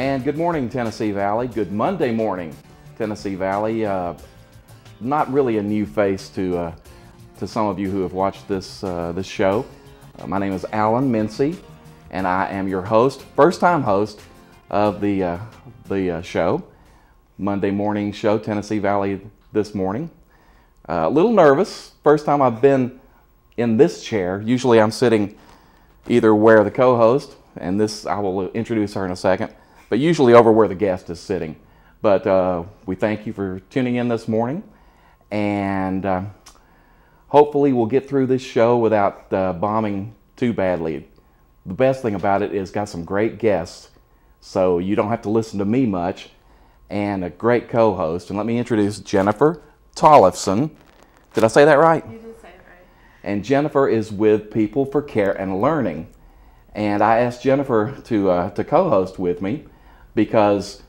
And good morning, Tennessee Valley. Good Monday morning, Tennessee Valley. Not really a new face to some of you who have watched this show. My name is Allen Mincey, and I am your host, first-time host of the show, Monday morning show, Tennessee Valley this morning. A little nervous. First time I've been in this chair. Usually I'm sitting either where the co-host, and this I will introduce her in a second, but usually over where the guest is sitting. But we thank you for tuning in this morning, and hopefully we'll get through this show without bombing too badly. The best thing about it is got some great guests, so you don't have to listen to me much, and a great co-host. And let me introduce Jennifer Tollefson. Did I say that right? You did say it right. And Jennifer is with People for Care and Learning. And I asked Jennifer to co-host with me because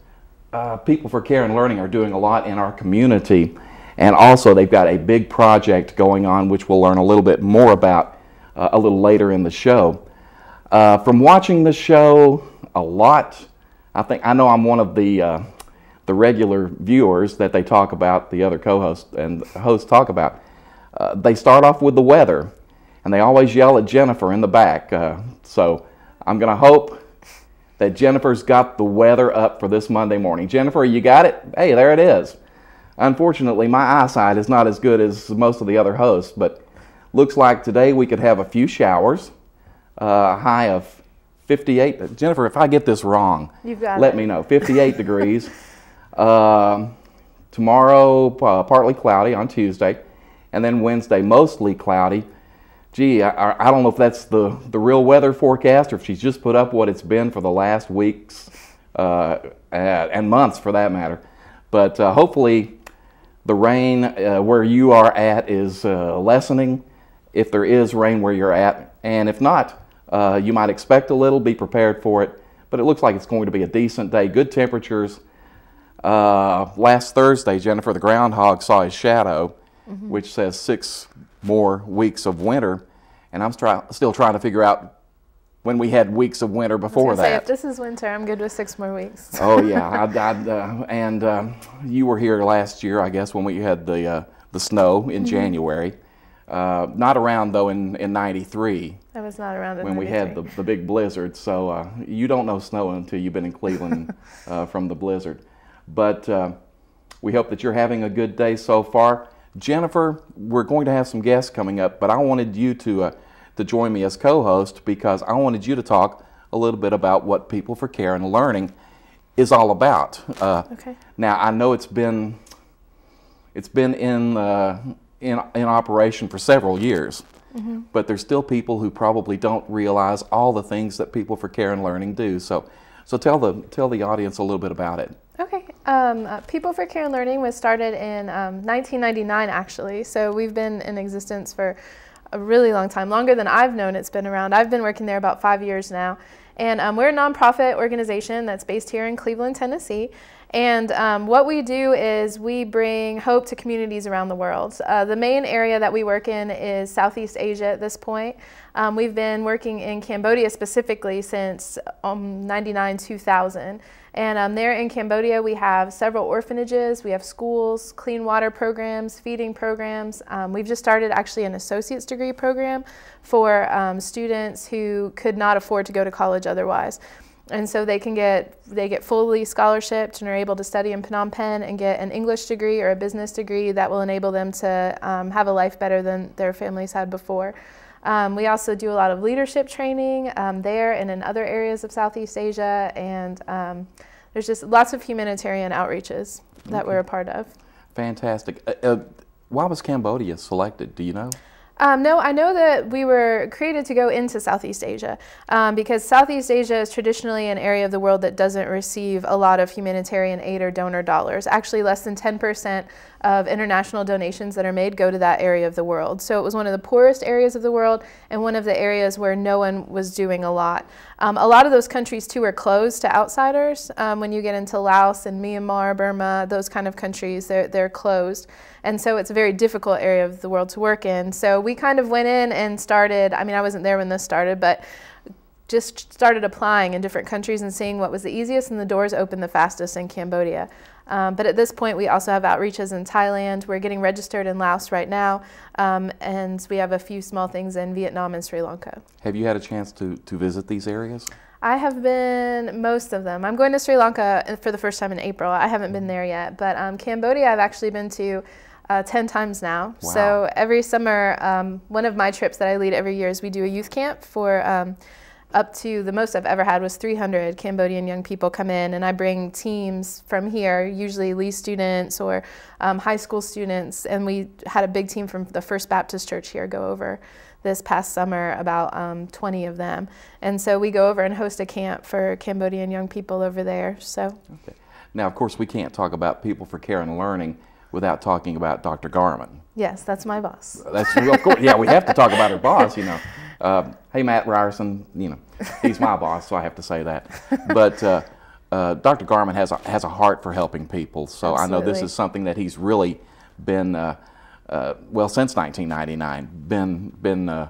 People for Care and Learning are doing a lot in our community. And also they've got a big project going on, which we'll learn a little bit more about a little later in the show. From watching the show a lot, I know I'm one of the regular viewers that they talk about, the other co-hosts and hosts talk about. They start off with the weather, and they always yell at Jennifer in the back. So I'm going to hope that Jennifer's got the weather up for this Monday morning. Jennifer, you got it? Hey, there it is. Unfortunately, my eyesight is not as good as most of the other hosts, but looks like today we could have a few showers, a high of 58. Jennifer, if I get this wrong, let me know. 58 degrees. Tomorrow, partly cloudy on Tuesday, and then Wednesday, mostly cloudy. Gee, I don't know if that's the real weather forecast or if she's just put up what it's been for the last weeks and months for that matter. But hopefully the rain where you are at is lessening, if there is rain where you're at. And if not, you might expect a little, be prepared for it. But it looks like it's going to be a decent day, good temperatures. Last Thursday, Jennifer, the groundhog saw his shadow, which says 6 more weeks of winter, and I'm still trying to figure out when we had weeks of winter before that. Say, if this is winter, I'm good with 6 more weeks. Oh yeah, and you were here last year, I guess, when we had the snow in January. Not around though in '93. I was not around in when 93. We had the big blizzard. So you don't know snow until you've been in Cleveland from the blizzard. But we hope that you're having a good day so far. Jennifer, we're going to have some guests coming up, but I wanted you to join me as co-host because I wanted you to talk a little bit about what People for Care and Learning is all about. Okay. Now I know it's been in operation for several years, but there's still people who probably don't realize all the things that People for Care and Learning do. So tell the audience a little bit about it. Okay. People for Care and Learning was started in 1999, actually. So we've been in existence for a really long time, longer than I've known it's been around. I've been working there about 5 years now. And we're a nonprofit organization that's based here in Cleveland, Tennessee. And what we do is we bring hope to communities around the world. The main area that we work in is Southeast Asia at this point. We've been working in Cambodia specifically since 99-2000. And there in Cambodia we have several orphanages, we have schools, clean water programs, feeding programs. We've just started actually an associate's degree program for students who could not afford to go to college otherwise. And so they get fully scholarshiped and are able to study in Phnom Penh and get an English degree or a business degree that will enable them to have a life better than their families had before. We also do a lot of leadership training there and in other areas of Southeast Asia, and there's just lots of humanitarian outreaches that we're a part of. Fantastic. Why was Cambodia selected? Do you know? No, I know that we were created to go into Southeast Asia because Southeast Asia is traditionally an area of the world that doesn't receive a lot of humanitarian aid or donor dollars. Actually, less than 10% of international donations that are made go to that area of the world. So it was one of the poorest areas of the world and one of the areas where no one was doing a lot. A lot of those countries too are closed to outsiders. When you get into Laos and Myanmar, Burma, those kind of countries, they're closed. And so it's a very difficult area of the world to work in. So we kind of went in and started, I mean, I wasn't there when this started, but just started applying in different countries and seeing what was the easiest, and the doors opened the fastest in Cambodia. But at this point, we also have outreaches in Thailand. We're getting registered in Laos right now, and we have a few small things in Vietnam and Sri Lanka. Have you had a chance to visit these areas? I have been most of them. I'm going to Sri Lanka for the first time in April. I haven't been there yet, but Cambodia I've actually been to 10 times now. Wow. So every summer, one of my trips that I lead every year is we do a youth camp for up to, the most I've ever had was 300 Cambodian young people come in, and I bring teams from here, usually Lee students or high school students, and we had a big team from the First Baptist Church here go over this past summer, about 20 of them. And so we go over and host a camp for Cambodian young people over there. So. Okay. Now, of course, we can't talk about People for Care and Learning without talking about Dr. Garman. Yes, that's my boss. That's, of course, yeah, we have to talk about her boss, you know. Hey, Matt Ryerson, you know, he's my boss, so I have to say that. But Dr. Garman has a heart for helping people, so absolutely. I know this is something that he's really been, well, since 1999, been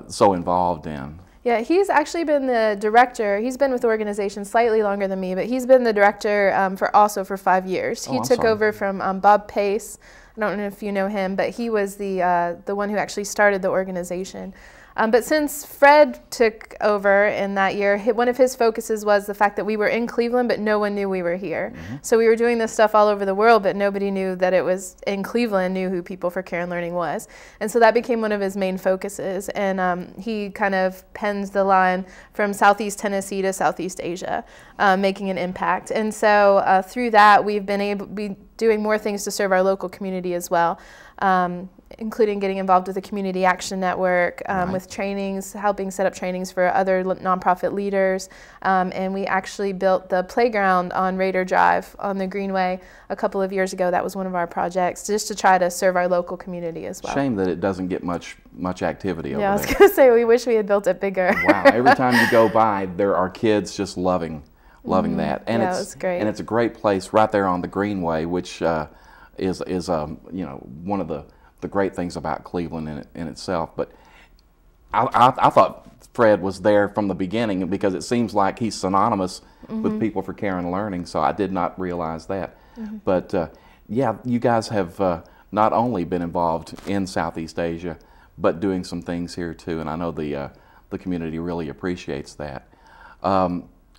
so involved in. Yeah, he's actually been the director. He's been with the organization slightly longer than me, but he's been the director for 5 years. He took over from Bob Pace. I don't know if you know him, but he was the one who actually started the organization. But since Fred took over in that year, one of his focuses was the fact that we were in Cleveland, but no one knew we were here. Mm-hmm. So we were doing this stuff all over the world, but nobody knew that it was in Cleveland, knew who People for Care and Learning was. And so that became one of his main focuses. And he kind of penned the line from Southeast Tennessee to Southeast Asia, making an impact. And so through that, we've been able to be doing more things to serve our local community as well. Including getting involved with the Community Action Network, right. with trainings, helping set up trainings for other nonprofit leaders. And we actually built the playground on Raider Drive on the Greenway a couple of years ago. That was one of our projects, just to try to serve our local community as well. Shame that it doesn't get much activity over there. Yeah, I was going to say, we wish we had built it bigger. Wow, every time you go by, there are kids just loving mm-hmm. that. And yeah, it's great. And it's a great place right there on the Greenway, which is you know, one of the great things about Cleveland in itself. But I thought Fred was there from the beginning, because it seems like he's synonymous mm-hmm. with People for Care and Learning, so I did not realize that. Mm-hmm. But yeah, you guys have not only been involved in Southeast Asia, but doing some things here too, and I know the community really appreciates that.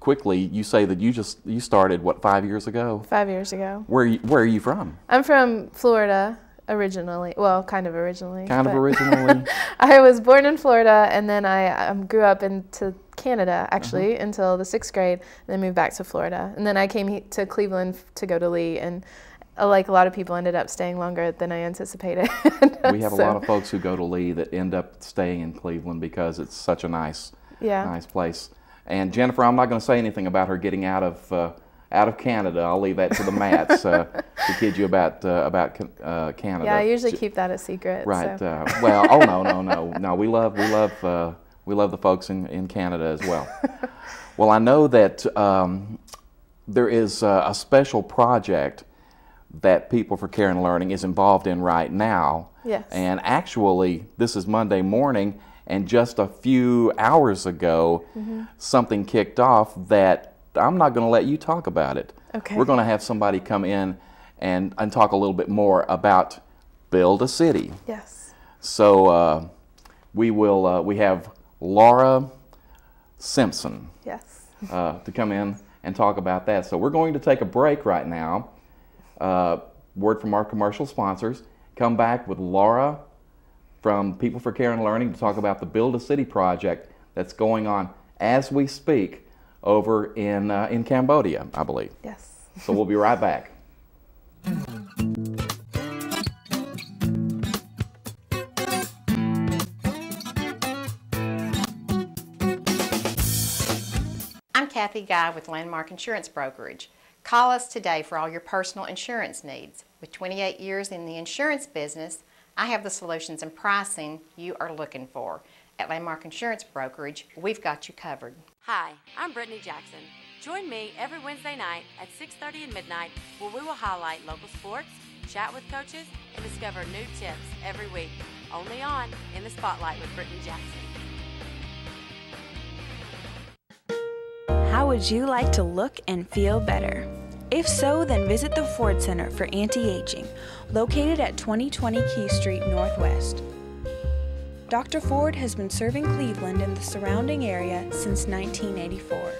Quickly, you say that you started, what, 5 years ago? 5 years ago. Where are you from? I'm from Florida. Originally, well, kind of originally. Kind of originally? I was born in Florida, and then I grew up into Canada, actually, uh-huh. until the 6th grade, and then moved back to Florida. And then I came to Cleveland to go to Lee, and like a lot of people, ended up staying longer than I anticipated. We have a lot of folks who go to Lee that end up staying in Cleveland because it's such a nice place. And Jennifer, I'm not going to say anything about her getting out of Canada. I'll leave that to the Matts to kid you about Canada. Yeah, I usually keep that a secret. Right. So. Well, oh no. We love the folks in Canada as well. Well, I know that there is a special project that People for Care and Learning is involved in right now. Yes. And actually, this is Monday morning, and just a few hours ago, mm-hmm. something kicked off that I'm not going to let you talk about it. Okay. We're going to have somebody come in and talk a little bit more about Build a City. Yes. So we have Laura Simpson. Yes. To come in and talk about that. So we're going to take a break right now. Word from our commercial sponsors. Come back with Laura from People for Care and Learning to talk about the Build a City project that's going on as we speak over in Cambodia, I believe. Yes. So we'll be right back. I'm Kathy Guy with Landmark Insurance Brokerage. Call us today for all your personal insurance needs. With 28 years in the insurance business, I have the solutions and pricing you are looking for. At Landmark Insurance Brokerage, we've got you covered. Hi, I'm Brittany Jackson. Join me every Wednesday night at 6:30 and midnight, where we will highlight local sports, chat with coaches, and discover new tips every week. Only on In the Spotlight with Brittany Jackson. would you like to look and feel better? If so, then visit the Ford Center for Anti-Aging, located at 2020 Key Street Northwest. Dr. Ford has been serving Cleveland and the surrounding area since 1984.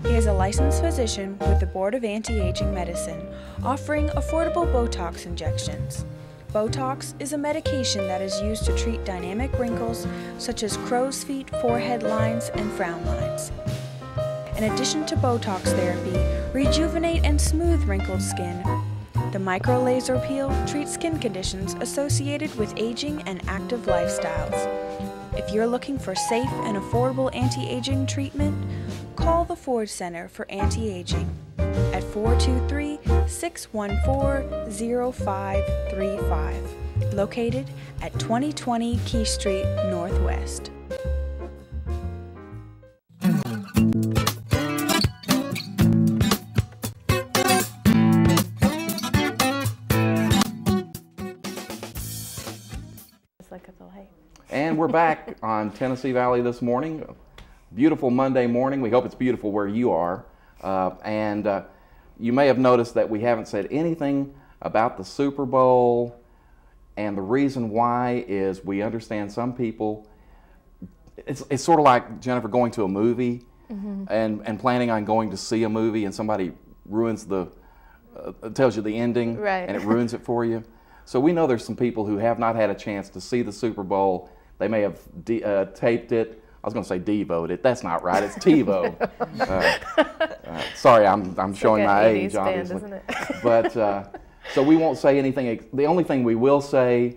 He is a licensed physician with the Board of Anti-Aging Medicine, offering affordable Botox injections. Botox is a medication that is used to treat dynamic wrinkles such as crow's feet, forehead lines, and frown lines. In addition to Botox therapy, rejuvenate and smooth wrinkled skin. The micro-laser peel treats skin conditions associated with aging and active lifestyles. If you're looking for safe and affordable anti-aging treatment, call the Ford Center for Anti-Aging at 423-614-0535, located at 2020 Key Street Northwest. And we're back on Tennessee Valley this morning. Beautiful Monday morning. We hope it's beautiful where you are. You may have noticed that we haven't said anything about the Super Bowl, and the reason why is we understand some people, it's sort of like, Jennifer, going to a movie and planning on going to see a movie, and somebody ruins tells you the ending, right, and it ruins it for you. So we know there's some people who have not had a chance to see the Super Bowl. They may have taped it. I was going to say devoed it. That's not right. It's TiVo. Sorry, I'm showing my age, obviously. Band, isn't it? But so we won't say anything. The only thing we will say,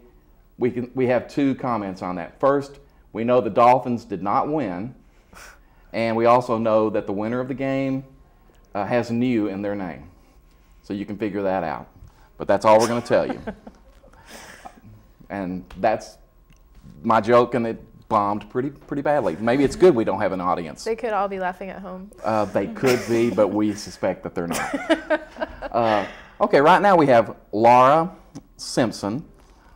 we have two comments on that. First, we know the Dolphins did not win, and we also know that the winner of the game has "new" in their name. So you can figure that out. But that's all we're going to tell you. And that's my joke, and it bombed pretty badly. Maybe it's good we don't have an audience. They could all be laughing at home. They could be, but we suspect that they're not. Okay, right now we have Laura Simpson.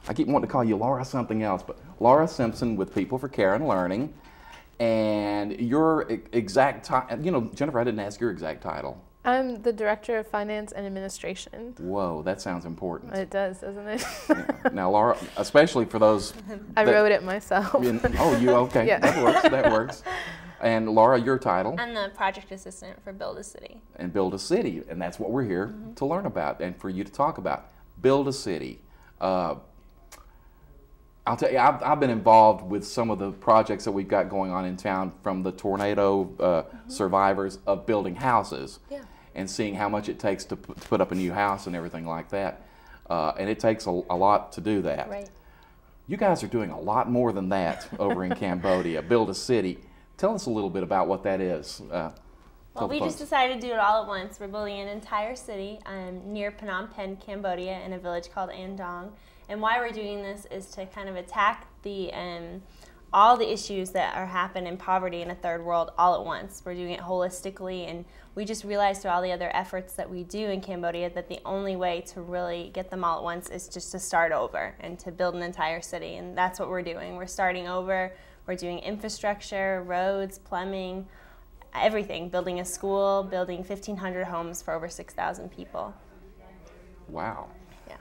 I keep wanting to call you Laura something else, but Laura Simpson with People for Care and Learning. And your exact title, Jennifer, I didn't ask your exact title. I'm the Director of Finance and Administration. Whoa, that sounds important. It does, doesn't it? Yeah. Now, Laura, especially for those... I wrote it myself. Okay. Yeah. That works. And Laura, your title? I'm the Project Assistant for Build a City. And Build a City, and that's what we're here to learn about and for you to talk about. Build a City. I'll tell you, I've been involved with some of the projects that we've got going on in town, from the tornado survivors of building houses. Yeah. And seeing how much it takes to put up a new house and everything like that. And it takes a lot to do that. Right. You guys are doing a lot more than that over in Cambodia. Build a City. Tell us a little bit about what that is. Well, we just decided to do it all at once. We're building an entire city near Phnom Penh, Cambodia, in a village called Andong. And why we're doing this is to kind of attack all the issues that are happening in poverty in a third world all at once. We're doing it holistically, and we just realized through all the other efforts that we do in Cambodia that the only way to really get them all at once is just to start over and to build an entire city, and that's what we're doing. We're starting over. We're doing infrastructure, roads, plumbing, everything, building a school, building 1,500 homes for over 6,000 people. Wow. Yeah.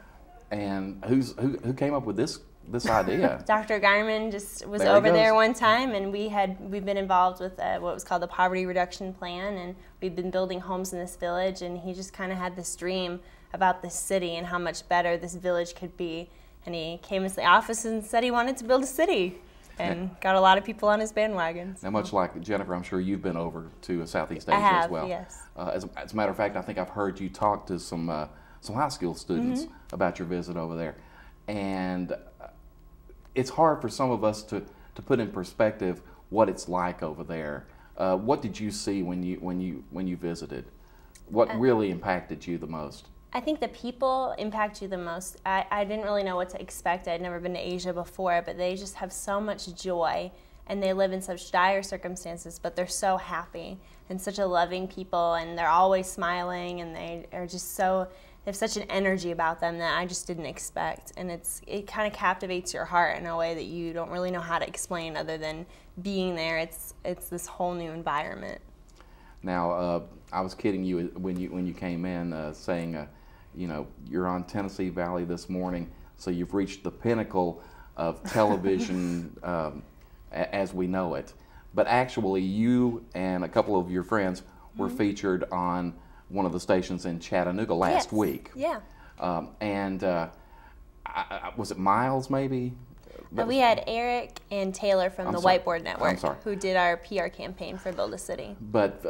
And who came up with this idea? Dr. Garman just was over there one time, and we've been involved with what was called the Poverty Reduction Plan, and we've been building homes in this village, and he just kind of had this dream about this city and how much better this village could be, and he came into the office and said he wanted to build a city, and got a lot of people on his bandwagon. So. Now, much like Jennifer, I'm sure you've been over to Southeast Asia as well. Yes. As a matter of fact, I think I've heard you talk to some high school students about your visit over there, and it's hard for some of us to put in perspective what it's like over there. What did you see when you visited? What really impacted you the most? I think the people impact you the most. I didn't really know what to expect. I'd never been to Asia before, but they just have so much joy, and they live in such dire circumstances, but they're so happy and such a loving people, and they're always smiling, and they are just so, they have such an energy about them that I just didn't expect. And it kind of captivates your heart in a way that you don't really know how to explain other than being there. It's this whole new environment. Now, I was kidding you when you came in, saying, you know, you're on Tennessee Valley this morning, so you've reached the pinnacle of television as we know it. But actually, you and a couple of your friends were featured on one of the stations in Chattanooga last week. Yeah. Was it Miles, maybe? We had Eric and Taylor from the Whiteboard Network who did our PR campaign for Build a City. But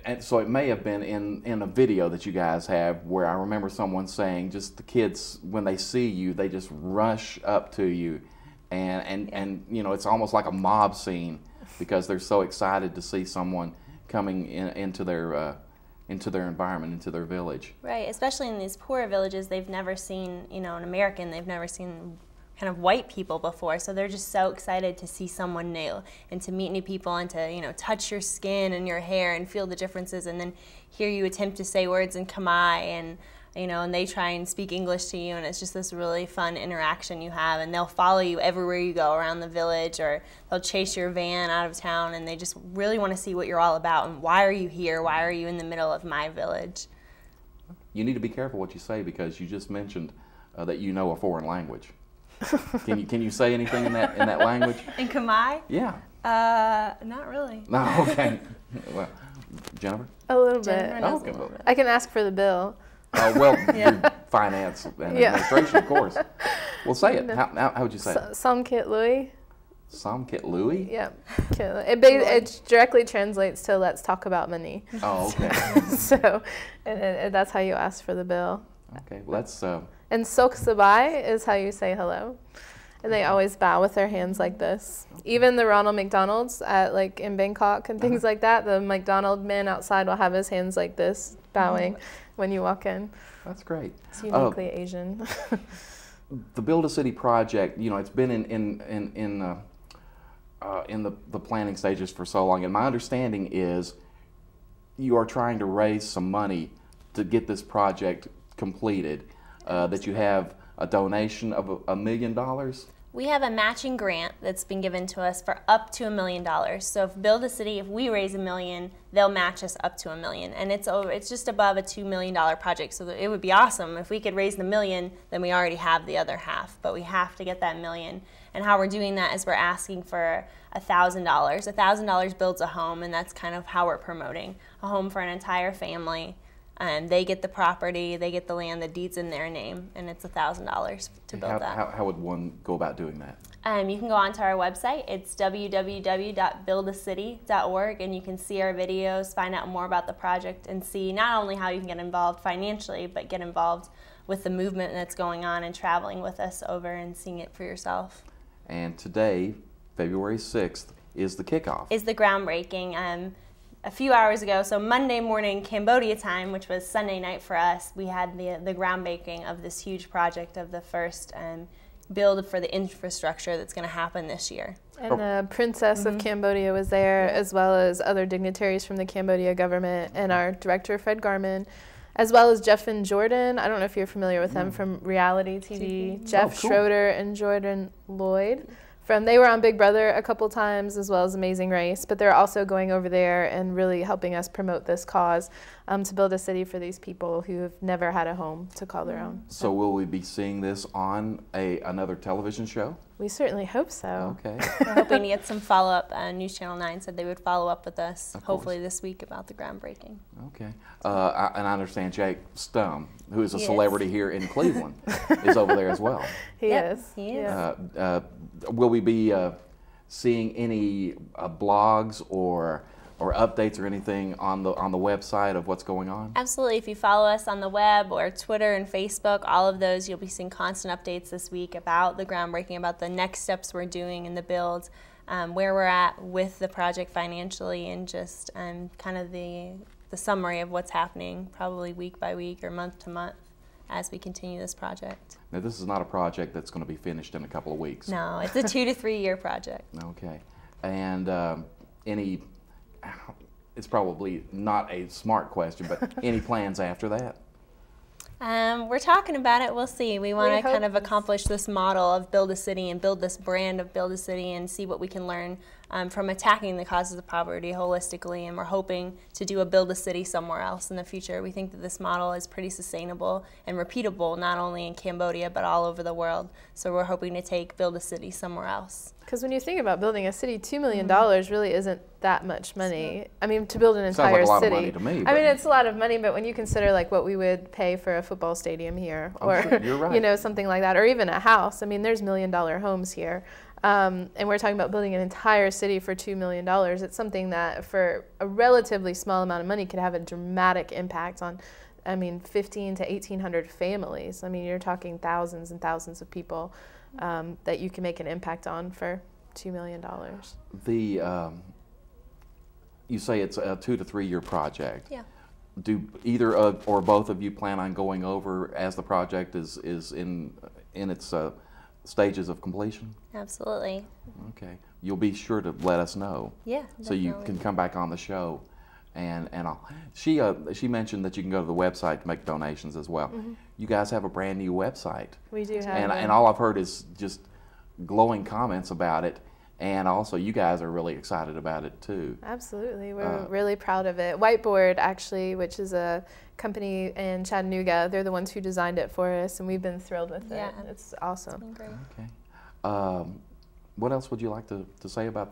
and so it may have been in a video that you guys have where I remember someone saying just the kids, when they see you, they just rush up to you, and you know, it's almost like a mob scene because they're so excited to see someone coming into their environment, into their village. Right, especially in these poorer villages, they've never seen, you know, an American, they've never seen kind of white people before, so they're just so excited to see someone new and to meet new people and to, you know, touch your skin and your hair and feel the differences, and then hear you attempt to say words in Khmer, and you know, and they try and speak English to you, and it's just this really fun interaction you have, and they'll follow you everywhere you go around the village, or they'll chase your van out of town, and they just really want to see what you're all about and why are you here, why are you in the middle of my village. You need to be careful what you say because you just mentioned that you know a foreign language. Can you say anything in that language? In Khmer? Yeah. Not really. No, okay. Well, Jennifer? A little Jennifer bit. knows a little bit. I can ask for the bill. Well, finance and administration, of course. Well, say it. How would you say it? Som Kit Louie. Som Kit Louie? Yeah. It directly translates to let's talk about money. Oh, okay. So and that's how you ask for the bill. Okay, well, that's... And Sok Sabai is how you say hello. And they always bow with their hands like this. Even the Ronald McDonald's at, like, in Bangkok and things like that, the McDonald man outside will have his hands like this, bowing when you walk in. That's great. It's uniquely Asian. The Build a City project, you know, it's been in the planning stages for so long, and my understanding is you are trying to raise some money to get this project completed. That you have a donation of $1 million? We have a matching grant that's been given to us for up to $1 million. So if Build a City, if we raise $1 million, they'll match us up to $1 million. And it's just above a $2 million project. So it would be awesome if we could raise the $1 million, then we already have the other half. But we have to get that $1 million. And how we're doing that is we're asking for $1,000. $1,000 builds a home, and that's kind of how we're promoting a home for an entire family. They get the property, they get the land, the deed's in their name, and it's $1,000 to build that. How would one go about doing that? You can go onto our website. It's www.buildacity.org, and you can see our videos, find out more about the project, and see not only how you can get involved financially, but get involved with the movement that's going on and traveling with us over and seeing it for yourself. And today, February 6th, is the kickoff. Is the groundbreaking. A few hours ago, so Monday morning Cambodia time, which was Sunday night for us, we had the groundbreaking of this huge project of the first build for the infrastructure that's going to happen this year. And the Princess of Cambodia was there, as well as other dignitaries from the Cambodia government, and our director, Fred Garman, as well as Jeff and Jordan. I don't know if you're familiar with them from reality TV. Jeff Schroeder and Jordan Lloyd. They were on Big Brother a couple times, as well as Amazing Race, but they're also going over there and really helping us promote this cause to build a city for these people who have never had a home to call their own. So will we be seeing this on another television show? We certainly hope so. Okay. We're hoping to get some follow-up. News Channel 9 said they would follow up with us, hopefully this week, about the groundbreaking. Okay. And I understand Jake Stum, who is a celebrity here in Cleveland, is over there as well. He is. He is. Will we be seeing any blogs or updates or anything on the website of what's going on? Absolutely. If you follow us on the web or Twitter and Facebook, all of those, you'll be seeing constant updates this week about the groundbreaking, about the next steps we're doing in the build, where we're at with the project financially, and just kind of the summary of what's happening, probably week by week or month to month, as we continue this project. Now, this is not a project that's going to be finished in a couple of weeks. No, it's a 2 to 3 year project. Okay. And it's probably not a smart question, but any plans after that? We're talking about it. We'll see. We want to kind of accomplish this model of Build a City and build this brand of Build a City and see what we can learn from attacking the causes of poverty holistically, and we're hoping to do a build a city somewhere else in the future. We think that this model is pretty sustainable and repeatable, not only in Cambodia but all over the world. So we're hoping to take build a city somewhere else. Because when you think about building a city, $2 million really isn't that much money. I mean, to build an entire Sounds like a lot city. of money to me. I mean, it's a lot of money, but when you consider like what we would pay for a football stadium here, or sure, you're right. you know, something like that, or even a house. I mean, there's $1 million homes here, and we're talking about building an entire city for $2 million. It's something that, for a relatively small amount of money, could have a dramatic impact on, I mean, 15 to 1,800 families. I mean, you're talking thousands and thousands of people that you can make an impact on for $2 million. You say it's a 2 to 3 year project. Yeah. Do either or both of you plan on going over as the project is in its stages of completion? Absolutely. Okay. You'll be sure to let us know. Yeah, So you definitely. can come back on the show, and she mentioned that you can go to the website to make donations as well. You guys have a brand new website. We do have And all I've heard is just glowing comments about it, and also you guys are really excited about it too. Absolutely. We're really proud of it. Whiteboard, actually, which is a company in Chattanooga, they're the ones who designed it for us, and we've been thrilled with Yeah. it. It's awesome. Great. Okay. What else would you like to say about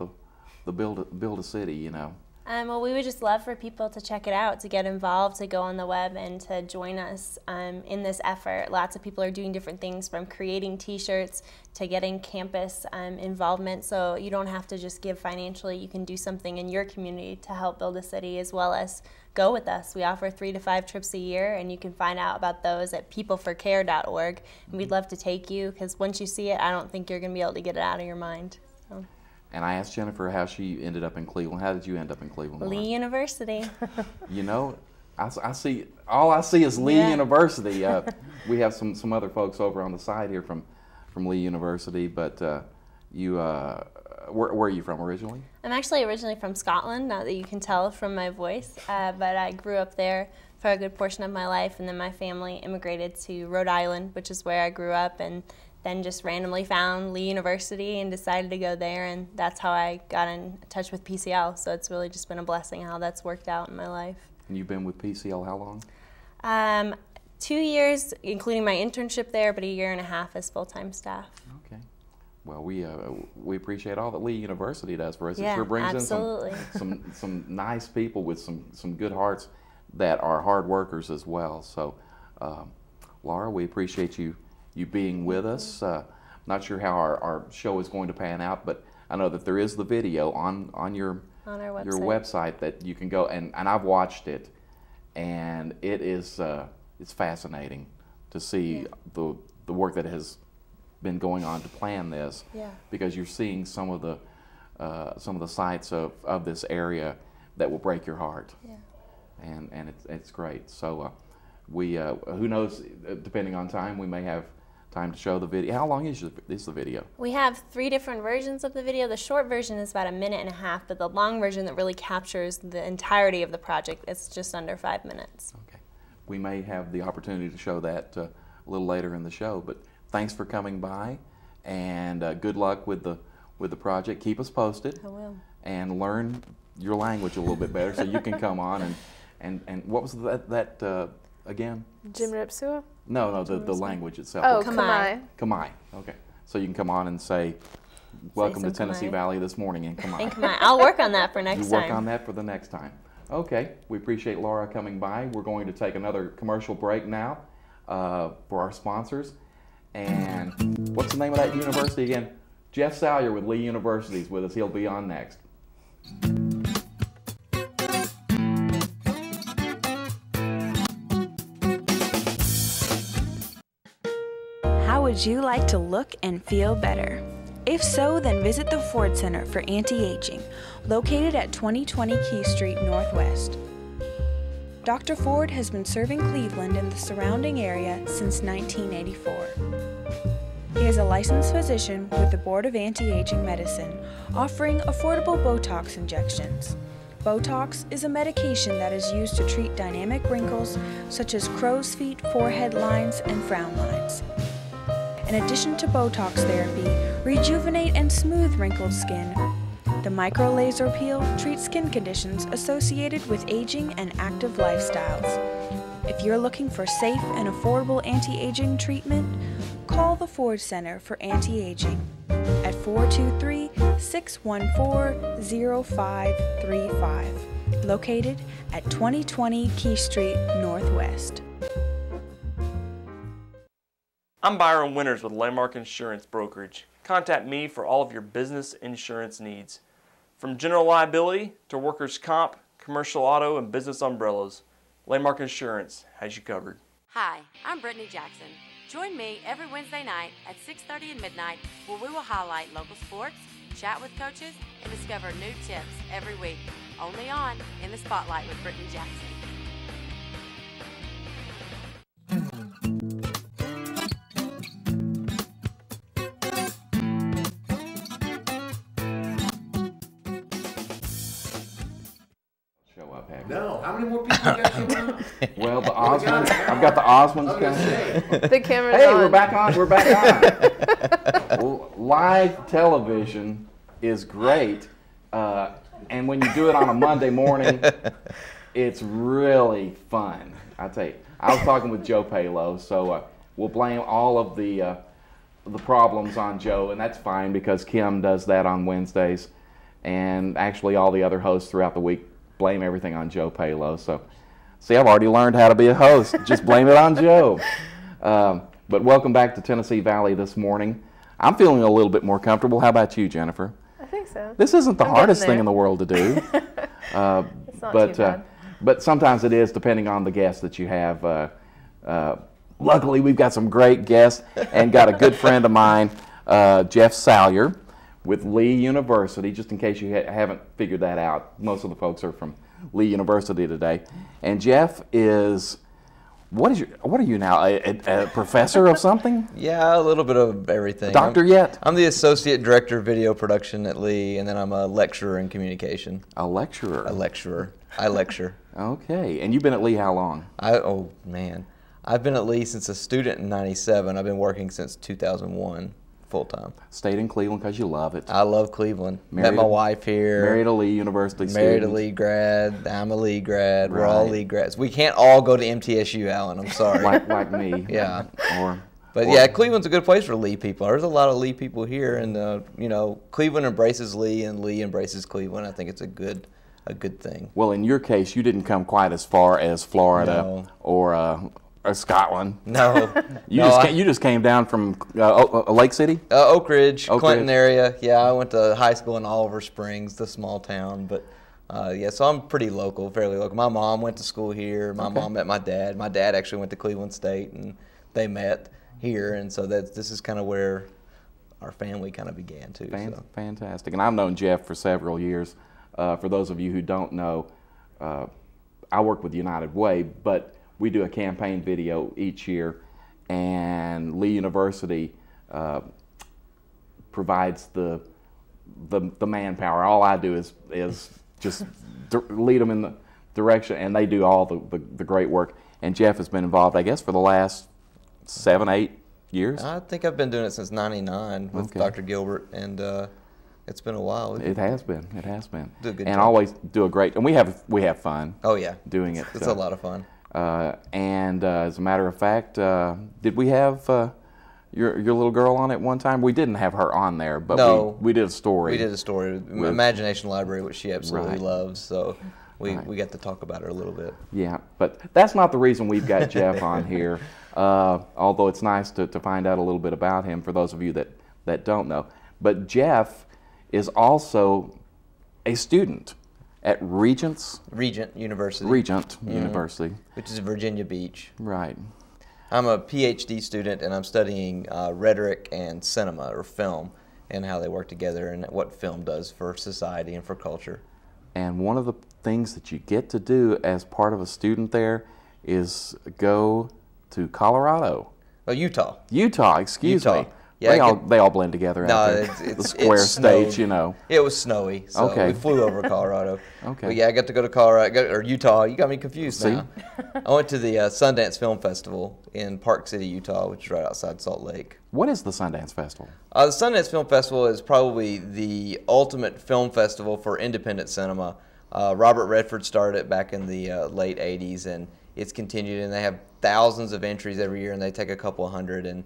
the build a city, you know? Well, we would just love for people to check it out, to get involved, to go on the web, and to join us in this effort. Lots of people are doing different things, from creating T-shirts to getting campus involvement. So you don't have to just give financially. You can do something in your community to help build a city, as well as go with us. We offer 3 to 5 trips a year, and you can find out about those at peopleforcare.org. And we'd love to take you, because once you see it, I don't think you're going to be able to get it out of your mind. So. And I asked Jennifer how she ended up in Cleveland. How did you end up in Cleveland? Lee University. You know, I see, all I see is Lee University. We have some other folks over on the side here from Lee University, but where are you from originally? I'm actually originally from Scotland, not that you can tell from my voice, but I grew up there for a good portion of my life, and then my family immigrated to Rhode Island, which is where I grew up, and then just randomly found Lee University and decided to go there, and that's how I got in touch with PCL. So it's really just been a blessing how that's worked out in my life. And you've been with PCL how long? 2 years, including my internship there, but 1.5 years as full-time staff. Okay. Well, we appreciate all that Lee University does for us. Yeah, It sure brings absolutely. in some nice people with some good hearts that are hard workers as well. So, Laura, we appreciate you being with us. Not sure how our show is going to pan out, but I know that there is the video on your website that you can go, and I've watched it, and it is it's fascinating to see the work that has been going on to plan this, because you're seeing some of the sites of this area that will break your heart, and it's great. So we who knows, depending on time, we may have time to show the video. How long is the video? We have 3 different versions of the video. The short version is about 1.5 minutes, but the long version that really captures the entirety of the project is just under 5 minutes. Okay. We may have the opportunity to show that a little later in the show, but thanks for coming by, and good luck with the project. Keep us posted. I will. And learn your language a little bit better so you can come on and what was that again? Jim Ripsua? No, the language itself. Oh, Khmer. Khmer. Khmer. Okay. So you can come on and say, welcome to some Tennessee Khmer. Valley this morning in Khmer. And Khmer. I'll work on that for next You time. work on that for the next time. Okay. We appreciate Laura coming by. We're going to take another commercial break now for our sponsors. And what's the name of that university again? Jeff Salyer with Lee University is with us. He'll be on next. How would you like to look and feel better? If so, then visit the Ford Center for Anti-Aging, located at 2020 Key Street Northwest. Dr. Ford has been serving Cleveland and the surrounding area since 1984. He is a licensed physician with the Board of Anti-Aging Medicine, offering affordable Botox injections. Botox is a medication that is used to treat dynamic wrinkles such as crow's feet, forehead lines, and frown lines. In addition to Botox therapy, rejuvenate and smooth wrinkled skin The micro laser peel treats skin conditions associated with aging and active lifestyles. If you're looking for safe and affordable anti-aging treatment, call the Ford Center for Anti-Aging at 423-614-0535, located at 2020 Key Street Northwest. I'm Byron Winters with Landmark Insurance Brokerage. Contact me for all of your business insurance needs. From general liability to workers' comp, commercial auto, and business umbrellas, Landmark Insurance has you covered. Hi, I'm Brittany Jackson. Join me every Wednesday night at 6:30 and midnight where we will highlight local sports, chat with coaches, and discover new tips every week. Only on In the Spotlight with Brittany Jackson. No, how many more people you got coming on? Well, the Osmonds, I've got the Osmonds coming. The camera's Hey, on. we're back on, we're back on. Live television is great, and when you do it on a Monday morning, it's really fun. I tell you, I was talking with Joe Palo, so we'll blame all of the problems on Joe, and that's fine because Kim does that on Wednesdays, and actually all the other hosts throughout the week blame everything on Joe Palo. So, see, I've already learned how to be a host. Just blame it on Joe. But welcome back to Tennessee Valley this morning. I'm feeling a little bit more comfortable. How about you, Jennifer? I think so. This isn't the I'm hardest getting thing in the world to do. It's not too bad. But sometimes it is, depending on the guests that you have. Luckily, we've got some great guests and got a good friend of mine, Jeff Salyer, with Lee University, just in case you haven't figured that out. Most of the folks are from Lee University today. And Jeff is, what are you now, a professor of something? Yeah, a little bit of everything. Doctor yet? I'm the Associate Director of Video Production at Lee, and then I'm a lecturer in communication. A lecturer? A lecturer. I lecture. Okay. And you've been at Lee how long? Oh, man. I've been at Lee since a student in '97. I've been working since 2001. Full-time. Stayed in Cleveland because you love it. I love Cleveland. Met my wife here. Married a Lee University student. Married a Lee grad. I'm a Lee grad. Right. We're all Lee grads. We can't all go to MTSU, Allen. I'm sorry. like me. Yeah. But yeah, Cleveland's a good place for Lee people. There's a lot of Lee people here, and Cleveland embraces Lee, and Lee embraces Cleveland. I think it's a good thing. Well, in your case, you didn't come quite as far as Florida or Scotland. No. You just came down from Lake City? Oak Ridge, Clinton area. Yeah, I went to high school in Oliver Springs, the small town. But so I'm pretty local, fairly local. My mom went to school here. My mom met my dad. My dad actually went to Cleveland State, and they met here. And so this is kind of where our family kind of began too. Fantastic. And I've known Jeff for several years. For those of you who don't know, I work with United Way, but we do a campaign video each year, and Lee University provides the manpower. All I do is just lead them in the direction, and they do all the great work. And Jeff has been involved, I guess, for the last 7-8 years. I think I've been doing it since '99 with Dr. Gilbert, and it's been a while. It has been. It has been. Do a good and job. Always do a great. And we have fun. Oh yeah, doing it. It's a lot of fun. And as a matter of fact, did we have your little girl on at one time? We didn't have her on there, but no, we did a story. We did a story, Imagination Library, which she absolutely loves. So we got to talk about her a little bit. Yeah, but that's not the reason we've got Jeff on here. Although it's nice to find out a little bit about him for those of you that don't know. But Jeff is also a student at Regent University. University. Which is Virginia Beach. Right. I'm a PhD student, and I'm studying rhetoric and cinema, or film, and how they work together and what film does for society and for culture. And one of the things that you get to do as part of a student there is go to Colorado. Oh, Utah. Excuse me. Yeah, they all blend together no, out there. The square stage, you know. It was snowy, so Okay. we flew over Colorado. Okay. But yeah, I got to go to Colorado or Utah. You got me confused See? now. I went to the Sundance Film Festival in Park City, Utah, which is right outside Salt Lake. What is the Sundance Festival? The Sundance Film Festival is probably the ultimate film festival for independent cinema. Robert Redford started it back in the late 80s, and it's continued, and they have thousands of entries every year, and they take a couple hundred. And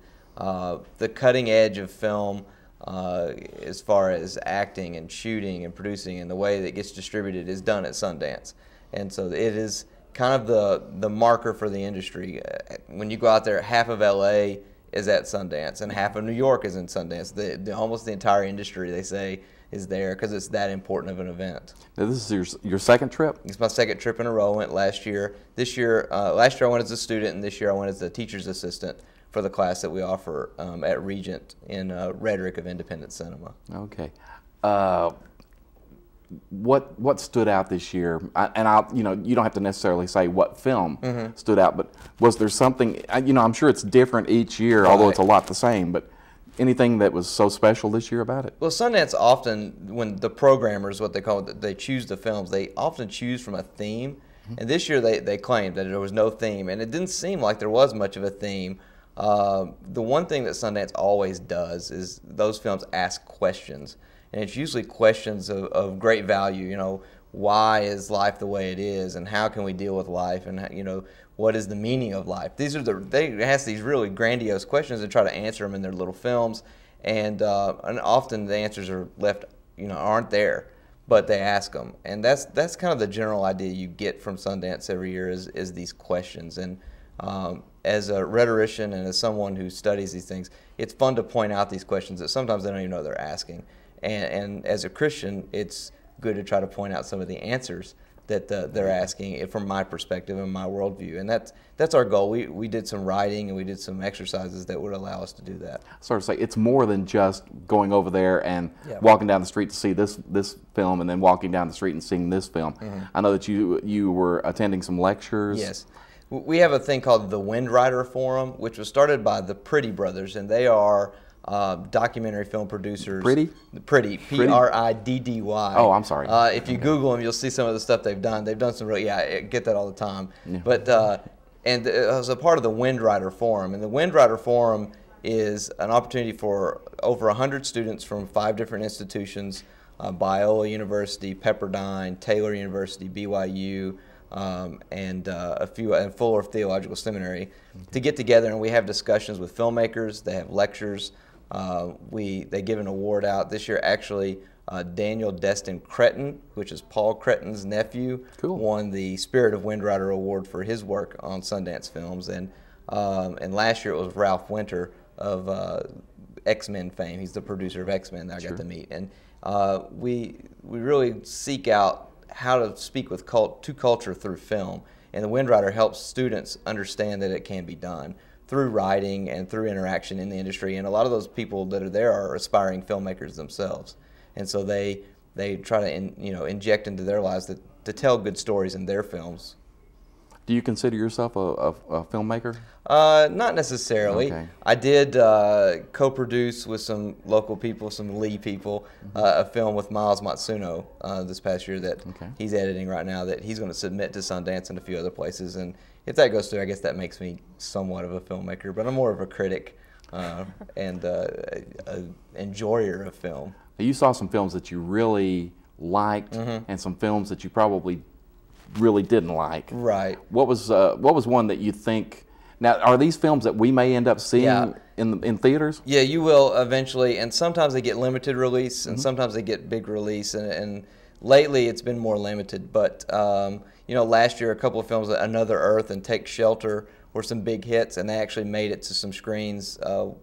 the cutting edge of film, as far as acting and shooting and producing and the way that it gets distributed, is done at Sundance. And so it is kind of the marker for the industry. When you go out there, half of LA is at Sundance, and half of New York is in Sundance. Almost the entire industry, they say, is there because it's that important of an event. Now, this is your second trip? It's my second trip in a row. I went last year. Last year I went as a student, and this year I went as a teacher's assistant for the class that we offer at Regent in Rhetoric of Independent Cinema. Okay. What stood out this year? You don't have to necessarily say what film stood out, but was there something? I'm sure it's different each year, although it's a lot the same. But anything that was so special this year about it? Well, Sundance often, when the programmers, what they call it, they choose the films, they often choose from a theme. And this year they claimed that there was no theme, and it didn't seem like there was much of a theme. The one thing that Sundance always does is those films ask questions, and it's usually questions of great value. Why is life the way it is, and how can we deal with life, and what is the meaning of life? They ask these really grandiose questions and try to answer them in their little films, and often the answers are left, aren't there, but they ask them, and that's kind of the general idea you get from Sundance every year is these questions. And as a rhetorician and as someone who studies these things, it's fun to point out these questions that sometimes they don't even know they're asking. And as a Christian, it's good to try to point out some of the answers that they're asking from my perspective and my worldview. And that's our goal. We did some writing and we did some exercises that would allow us to do that. Sort of say it's more than just going over there and walking down the street to see this film and then walking down the street and seeing this film. I know that you were attending some lectures. Yes. We have a thing called the Wind Rider Forum, which was started by the Pretty brothers, and they are documentary film producers. Pretty, Priddy. Oh, I'm sorry. If you Google them, you'll see some of the stuff they've done. They've done some really, I get that all the time. Yeah. But and it was a part of the Wind Rider Forum, and the Wind Rider Forum is an opportunity for over 100 students from 5 different institutions: Biola University, Pepperdine, Taylor University, BYU. And a few, and Fuller Theological Seminary, to get together, and we have discussions with filmmakers. They have lectures. They give an award out this year. Actually, Daniel Destin Cretton, which is Paul Cretton's nephew, won the Spirit of Wind Rider Award for his work on Sundance films. And last year it was Ralph Winter of X-Men fame. He's the producer of X-Men that I got to meet. And we really seek out how to speak to culture through film. And the Wind Rider helps students understand that it can be done through writing and through interaction in the industry. And a lot of those people that are there are aspiring filmmakers themselves. And so they try to inject into their lives to tell good stories in their films. Do you consider yourself a filmmaker? Not necessarily. Okay. I did co-produce with some local people, some Lee people, a film with Miles Matsuno this past year that he's editing right now that he's going to submit to Sundance and a few other places. And if that goes through, I guess that makes me somewhat of a filmmaker, but I'm more of a critic and an enjoyer of film. You saw some films that you really liked and some films that you probably really didn't like. Right. What was one that you think? Now, are these films that we may end up seeing in theaters? Yeah, you will eventually, and sometimes they get limited release, and sometimes they get big release, and lately it's been more limited. But last year a couple of films, Another Earth and Take Shelter, were some big hits, and they actually made it to some screens.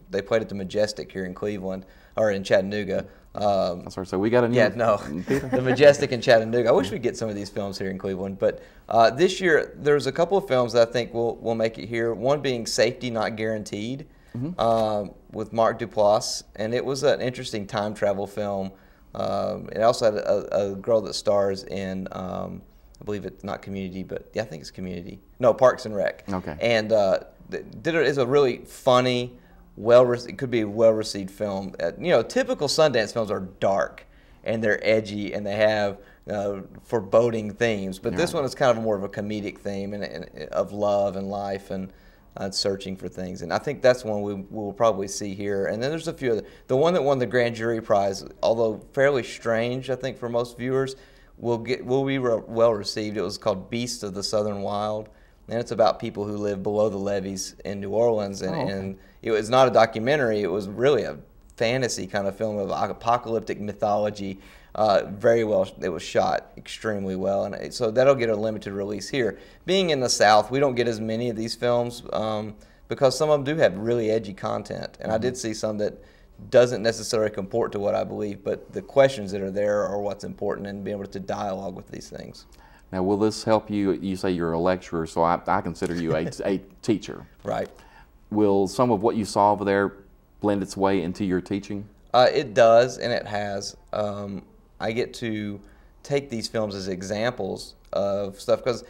They played at the Majestic here in Cleveland, or in Chattanooga. Sorry, so we got a new the Majestic in Chattanooga. I wish we'd get some of these films here in Cleveland, but this year there's a couple of films that I think will make it here. One being Safety Not Guaranteed with Mark Duplass, and it was an interesting time travel film. It also had a girl that stars in I believe it's not Community, but I think it's Community. No, Parks and Rec. Okay. And it's a really funny, it could be a well-received film. You know, typical Sundance films are dark and they're edgy and they have foreboding themes, but this one is kind of more of a comedic theme and of love and life and searching for things, and I think that's one we will probably see here. And then there's a few other. The one that won the Grand Jury Prize, although fairly strange, I think for most viewers, will be well received. It was called Beasts of the Southern Wild, and it's about people who live below the levees in New Orleans, and it was not a documentary. It was really a fantasy kind of film of apocalyptic mythology. Very well, it was shot extremely well, and so that'll get a limited release here. Being in the South, we don't get as many of these films because some of them do have really edgy content, and I did see some that doesn't necessarily comport to what I believe, but the questions that are there are what's important, and being able to dialogue with these things. Now, will this help you? You say you're a lecturer, so I consider you a teacher. Right. Will some of what you saw over there blend its way into your teaching? It does, and it has. I get to take these films as examples of stuff because,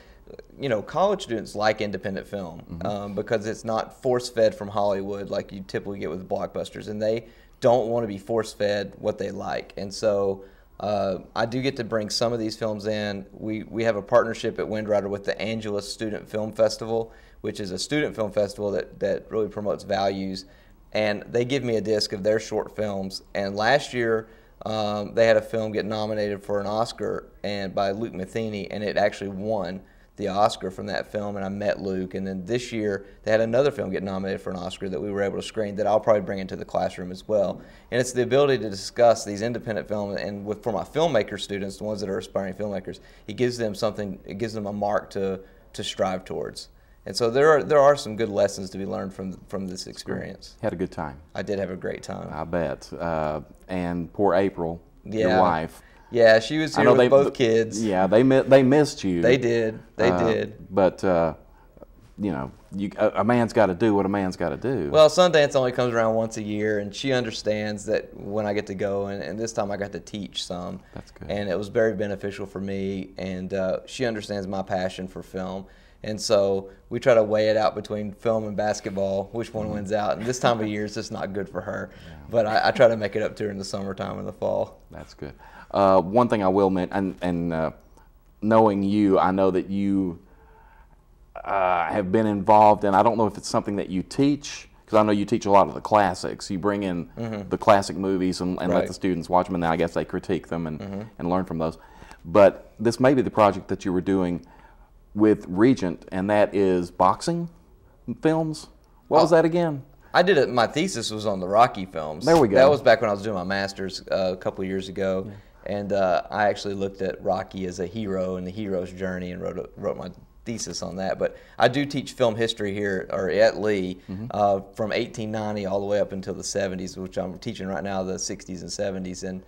you know, college students like independent film because it's not force-fed from Hollywood like you typically get with blockbusters, and they don't want to be force-fed what they like. And so I do get to bring some of these films in. We have a partnership at Windrider with the Angelus Student Film Festival, which is a student film festival that really promotes values. And they give me a disc of their short films. And last year, they had a film get nominated for an Oscar by Luke Matheny, and it actually won the Oscar from that film, and I met Luke. And then this year, they had another film get nominated for an Oscar that we were able to screen that I'll probably bring into the classroom as well. And it's the ability to discuss these independent films, and for my filmmaker students, the ones that are aspiring filmmakers, it gives them something, it gives them a mark to strive towards. And so there are some good lessons to be learned from this experience. Had a good time. I did have a great time. I bet. And poor April, your wife. Yeah, she was here with both kids. Yeah, they missed you. They did. They did. But you know, a man's got to do what a man's got to do. Well, Sundance only comes around once a year, and she understands that when I get to go, and this time I got to teach some. That's good. And it was very beneficial for me, and she understands my passion for film. And so we try to weigh it out between film and basketball, which one wins out. And this time of year is just not good for her. Yeah. But I try to make it up to her in the summertime and the fall. That's good. One thing I will mention, and knowing you, I know that you have been involved in, I don't know if it's something that you teach, because I know you teach a lot of the classics. You bring in the classic movies and let the students watch them, and then I guess they critique them and learn from those. But this may be the project that you were doing with Regent, and that is boxing films. What was that again? I did it. My thesis was on the Rocky films. There we go. That was back when I was doing my master's a couple of years ago, and I actually looked at Rocky as a hero and the hero's journey and wrote my thesis on that. But I do teach film history here or at Lee from 1890 all the way up until the 70s, which I'm teaching right now, the 60s and 70s, and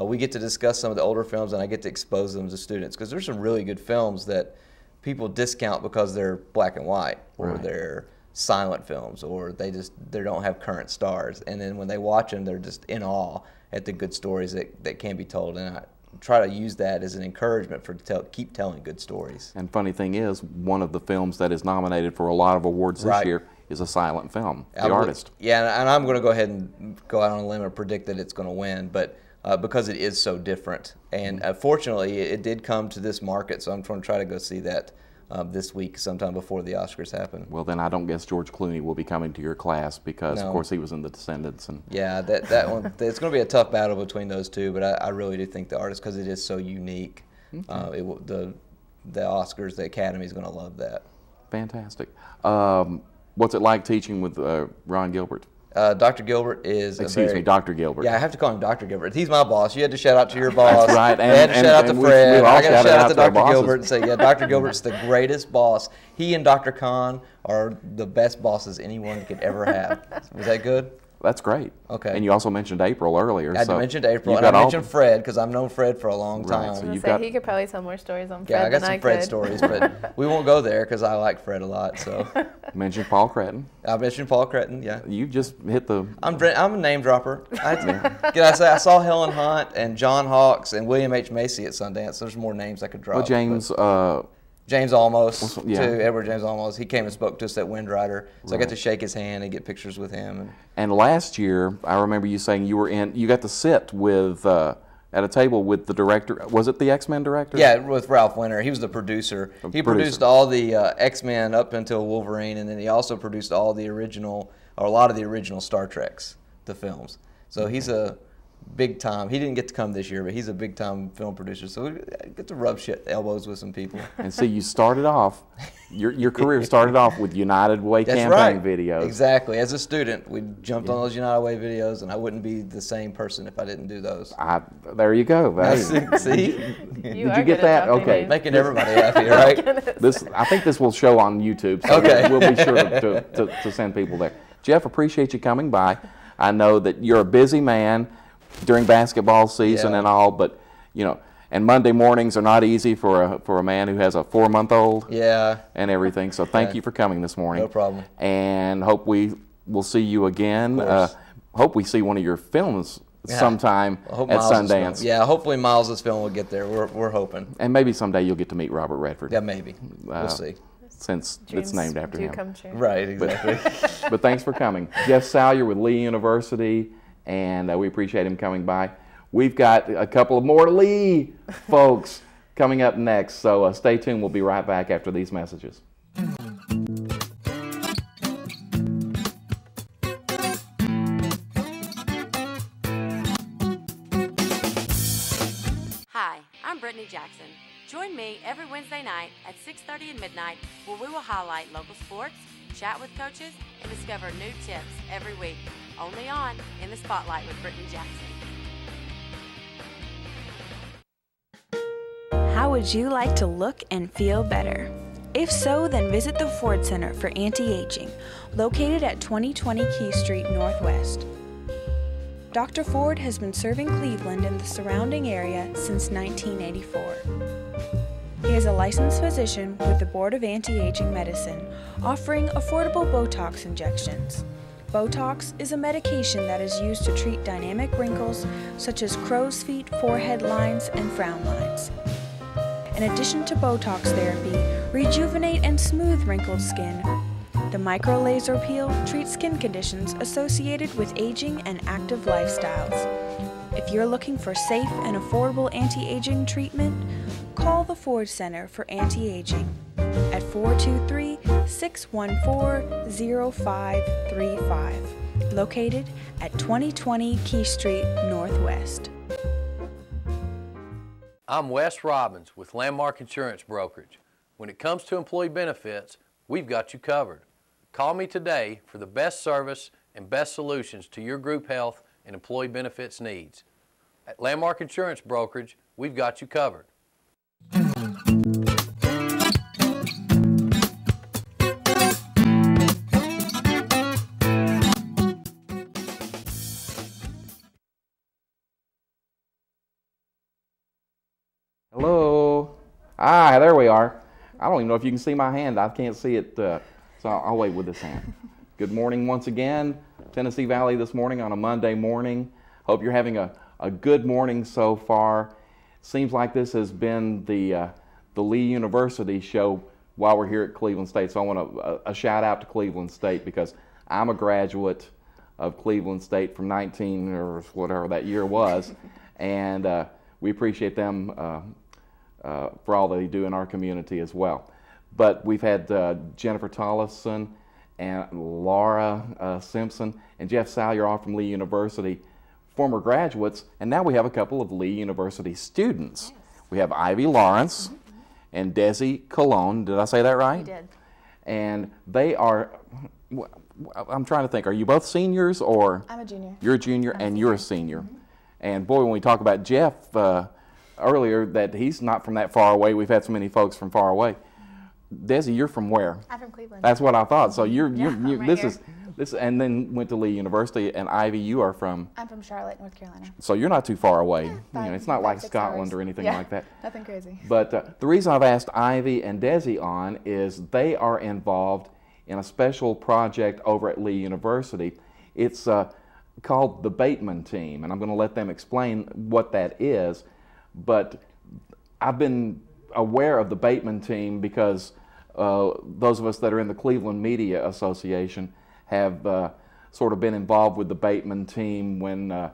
we get to discuss some of the older films, and I get to expose them to students because there's some really good films that people discount because they're black and white or they're silent films or they don't have current stars, and then when they watch them they're just in awe at the good stories that can be told, and I try to use that as an encouragement keep telling good stories. And funny thing is, one of the films that is nominated for a lot of awards this year is a silent film, The Artist. Yeah, and I'm going to go ahead and go out on a limb and predict that it's going to win, but because it is so different. And fortunately, it did come to this market, so I'm going to try to go see that this week sometime before the Oscars happen. Well, then I don't guess George Clooney will be coming to your class because, of course, he was in The Descendants. And yeah, that one, it's going to be a tough battle between those two, but I really do think The Artist, because it is so unique, the Oscars, the Academy is going to love that. Fantastic. What's it like teaching with Ron Gilbert? Dr. Gilbert is Dr. Gilbert. Yeah, I have to call him Dr. Gilbert. He's my boss. You had to shout out to your boss. That's right. And had to shout out to Fred. I got to shout out to Dr. Bosses. Gilbert and say, yeah, Dr. Gilbert's the greatest boss. He and Dr. Kahn are the best bosses anyone could ever have. Was that good? That's great. Okay. And you also mentioned April earlier. I mentioned April, and I mentioned Fred because I've known Fred for a long time. So he could probably tell more stories on Fred I got than some Fred stories, but we won't go there because I like Fred a lot. So mentioned Paul Cretton. I mentioned Paul Cretton. Yeah. You just hit the. I'm a name dropper. I saw Helen Hunt and John Hawkes and William H. Macy at Sundance. There's more names I could drop. Well, James James Almost, Yeah. too, Edward James Almost. He came and spoke to us at Windrider, so I got to shake his hand and get pictures with him. And last year, I remember you saying you got to sit with at a table with the director. Was it the X-Men director? Yeah, with Ralph Winter. He was the producer. He produced all the X-Men up until Wolverine, and then he also produced all the original, or a lot of the original Star Treks, the films. So he's a big time. He didn't get to come this year, but he's a big time film producer. So we get to rub elbows with some people. And see, you started off, your career started off with United Way campaign videos. Exactly. As a student, we jumped on those United Way videos, and I wouldn't be the same person if I didn't do those. There you go. See? Did you get that? Okay. Making everybody happy, right? I think this will show on YouTube, so we'll be sure to send people there. Jeff, appreciate you coming by. I know that you're a busy man during basketball season and all, but and Monday mornings are not easy for a man who has a 4-month-old. Yeah. And everything. So thank you for coming this morning. No problem. And hope we will see you again. Hope we see one of your films sometime at Sundance. Yeah, hopefully Miles's film will get there. We're hoping. And maybe someday you'll get to meet Robert Redford. Yeah, maybe. We'll see. Since it's named after him. Come true. Right, exactly. But thanks for coming. Jeff Salyer with Lee University, and we appreciate him coming by. We've got a couple of more Lee folks coming up next, so stay tuned. We'll be right back after these messages. Hi, I'm Brittany Jackson. Join me every Wednesday night at 6:30 and midnight, where we will highlight local sports, chat with coaches, and discover new tips every week. Only on In the Spotlight with Brittany Jackson. How would you like to look and feel better? If so, then visit the Ford Center for Anti-Aging, located at 2020 Key Street Northwest. Dr. Ford has been serving Cleveland and the surrounding area since 1984. He is a licensed physician with the Board of Anti-Aging Medicine, offering affordable Botox injections. Botox is a medication that is used to treat dynamic wrinkles such as crow's feet, forehead lines, and frown lines. In addition to Botox therapy, rejuvenate and smooth wrinkled skin. The micro-laser peel treats skin conditions associated with aging and active lifestyles. If you're looking for safe and affordable anti-aging treatment, call the Ford Center for Anti-Aging at 423-614-0535, located at 2020 Key Street Northwest. I'm Wes Robbins with Landmark Insurance Brokerage. When it comes to employee benefits, we've got you covered. Call me today for the best service and best solutions to your group health and employee benefits needs. At Landmark Insurance Brokerage, we've got you covered. Hello. Ah, there we are. I don't even know if you can see my hand. I can't see it, so I'll wait with this hand. Good morning once again, Tennessee Valley this morning on a Monday morning. Hope you're having a good morning so far. Seems like this has been the Lee University show while we're here at Cleveland State. So I want a shout out to Cleveland State because I'm a graduate of Cleveland State from 19 or whatever that year was, and we appreciate them for all they do in our community as well. But we've had Jennifer Tollefson and Laura Simpson and Jeff Salyer all from Lee University, former graduates, and now we have a couple of Lee University students. Yes. We have Ivy Lawrence and Desi Cologne. Did I say that right? You did. And they are, I'm trying to think, are you both seniors or? I'm a junior. You're a junior and you're a senior. Mm-hmm. And boy, when we talk about Jeff earlier, that he's not from that far away. We've had so many folks from far away. Desi, you're from where? I'm from Cleveland. That's what I thought. So you're right this here. is this, and then went to Lee University. And Ivy, you are from? I'm from Charlotte, North Carolina. So you're not too far away. Yeah, It's not like 6 Scotland hours. or anything Yeah, like that. Nothing crazy. But the reason I've asked Ivy and Desi on is they are involved in a special project over at Lee University. It's called the Bateman Team, and I'm going to let them explain what that is. But I've been aware of the Bateman team because those of us that are in the Cleveland Media Association have sort of been involved with the Bateman team when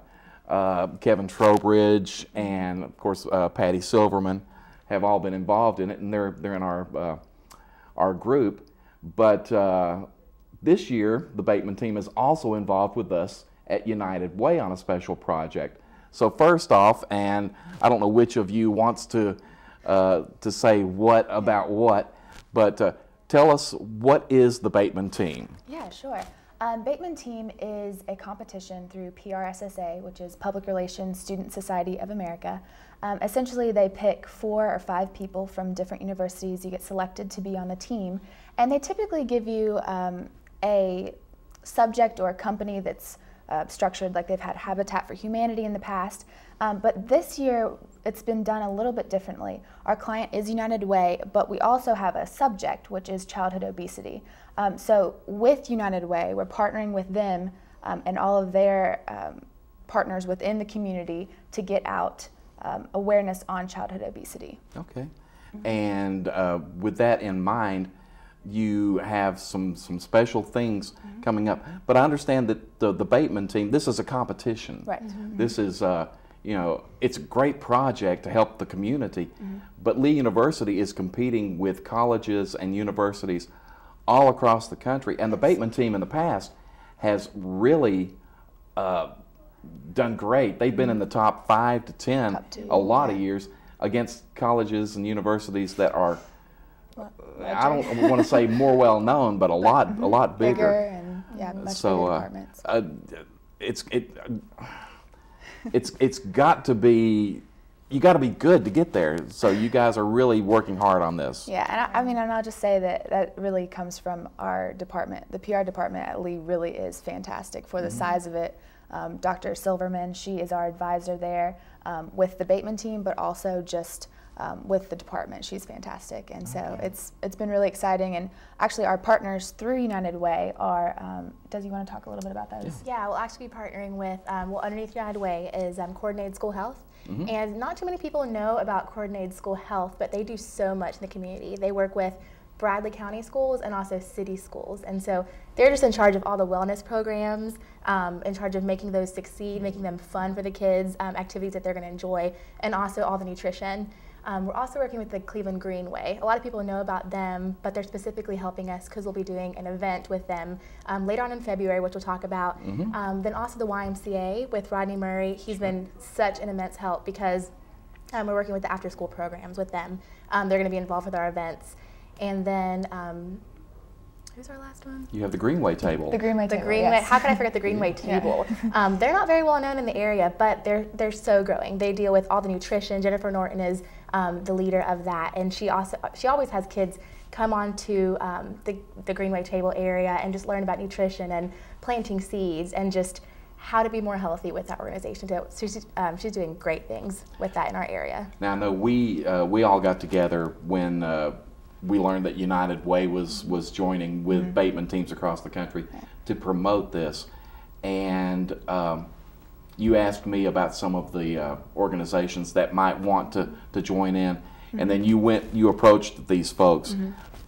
Kevin Trowbridge and, of course, Patty Silverman have all been involved in it, and they're in our group. But this year, the Bateman team is also involved with us at United Way on a special project. So first off, and I don't know which of you wants to say what about what, but tell us, what is the Bateman team? Yeah, sure. Bateman team is a competition through PRSSA, which is Public Relations Student Society of America. Essentially, they pick 4 or 5 people from different universities. You get selected to be on the team, and they typically give you a subject or a company that's structured like they've had Habitat for Humanity in the past. But this year, it's been done a little bit differently. Our client is United Way, but we also have a subject, which is childhood obesity. So with United Way, we're partnering with them and all of their partners within the community to get out awareness on childhood obesity. Okay. And with that in mind, you have some special things coming up. But I understand that the Bateman team, this is a competition. Right. This is, it's a great project to help the community. But Lee University is competing with colleges and universities all across the country. And the Bateman team in the past has really done great. They've been in the top 5 to 10 a lot of years against colleges and universities that are, I don't want to say more well known, but a lot bigger. And much bigger departments. It's got to be, you got to be good to get there. So you guys are really working hard on this. Yeah, and and I'll just say that really comes from our department. The PR department at Lee really is fantastic for the size of it. Dr. Silverman, she is our advisor there with the Bateman team, but also just with the department. She's fantastic, and so it's been really exciting. And actually, our partners through United Way are. Does you want to talk a little bit about those? Yeah, we'll actually be partnering with. Underneath United Way is Coordinated School Health, and not too many people know about Coordinated School Health, but they do so much in the community. They work with Bradley County schools and also city schools, and so they're just in charge of all the wellness programs, in charge of making those succeed, making them fun for the kids, activities that they're going to enjoy, and also all the nutrition. We're also working with the Cleveland Greenway. A lot of people know about them, but they're specifically helping us because we'll be doing an event with them later on in February, which we'll talk about. Then also the YMCA with Rodney Murray. He's been such an immense help because we're working with the after-school programs with them. They're going to be involved with our events. And then, who's our last one? You have the Greenway table. The Greenway table, Greenway. yes. How could I forget the Greenway table? They're not very well known in the area, but they're so growing. They deal with all the nutrition. Jennifer Norton is the leader of that, and she always has kids come on to the Greenway table area and just learn about nutrition and planting seeds and just how to be more healthy with that organization. So she's doing great things with that in our area. Now I know we all got together when we learned that United Way was joining with Bateman teams across the country to promote this, and you asked me about some of the organizations that might want to join in, and then you approached these folks.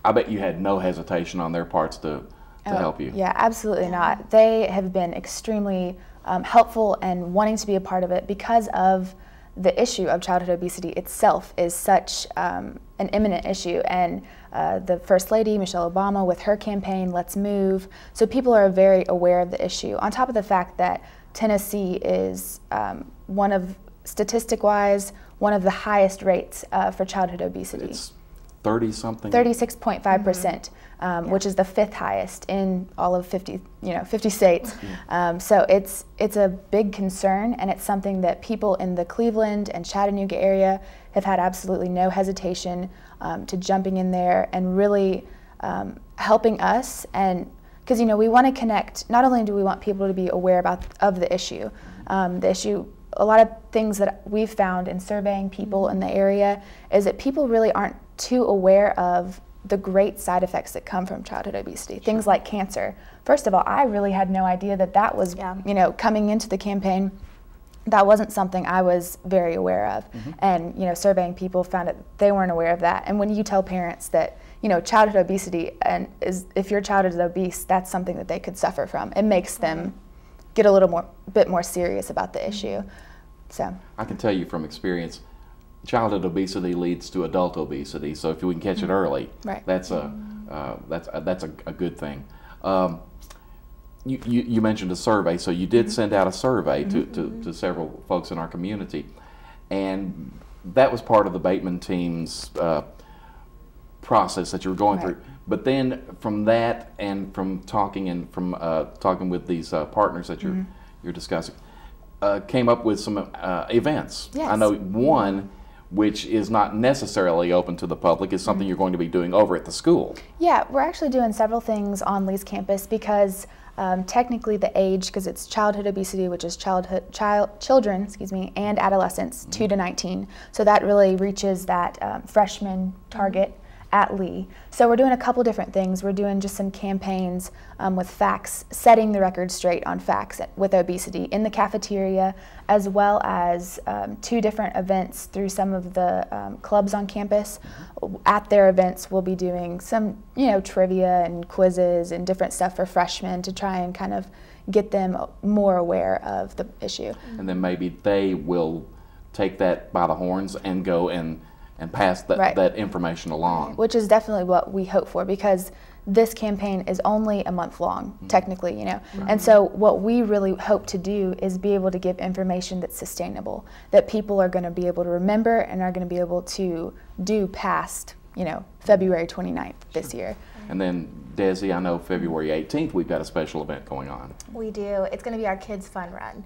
I bet you had no hesitation on their parts to help you. Yeah, absolutely not. They have been extremely helpful and wanting to be a part of it because of the issue of childhood obesity itself is such an imminent issue, and the First Lady, Michelle Obama, with her campaign, Let's Move, so people are very aware of the issue. On top of the fact that Tennessee is statistic-wise, one of the highest rates for childhood obesity. It's 30-something? 36.5%, which is the 5th highest in all of 50 states. So it's a big concern, and it's something that people in the Cleveland and Chattanooga area have had absolutely no hesitation to jumping in there and really helping us. And because we want to connect. Not only do we want people to be aware of the issue, a lot of things that we've found in surveying people in the area is that people really aren't too aware of the great side effects that come from childhood obesity. Things like cancer. First of all, I really had no idea that was, coming into the campaign. that wasn't something I was very aware of. And, you know, surveying people found that they weren't aware of that. And when you tell parents that, you know, childhood obesity, and if your child is obese, that's something that they could suffer from, it makes them get a little bit more serious about the issue. So I can tell you from experience, childhood obesity leads to adult obesity. So if we can catch it early, that's a good thing. You mentioned a survey, so you did send out a survey to several folks in our community, and that was part of the Bateman team's process that you were going through. But then from that, and from talking with these partners that you're discussing, came up with some events. Yes. I know one which is not necessarily open to the public is something you're going to be doing over at the school. Yeah, we're actually doing several things on Lee's campus because technically the age, because it's childhood obesity, which is children, and adolescents, 2 to 19. So that really reaches that freshman target at Lee. So we're doing a couple different things. We're doing just some campaigns with facts, setting the record straight on facts with obesity in the cafeteria, as well as 2 different events through some of the clubs on campus. At their events, we'll be doing some, you know, trivia and quizzes and different stuff for freshmen to try and kind of get them more aware of the issue. And then maybe they will take that by the horns and go and pass that information along. Which is definitely what we hope for, because this campaign is only a month long, technically, you know. And so what we really hope to do is be able to give information that's sustainable, that people are going to be able to remember and are going to be able to do past, you know, February 29th this year. And then, Desi, I know February 18th we've got a special event going on. We do. It's going to be our Kids Fun Run.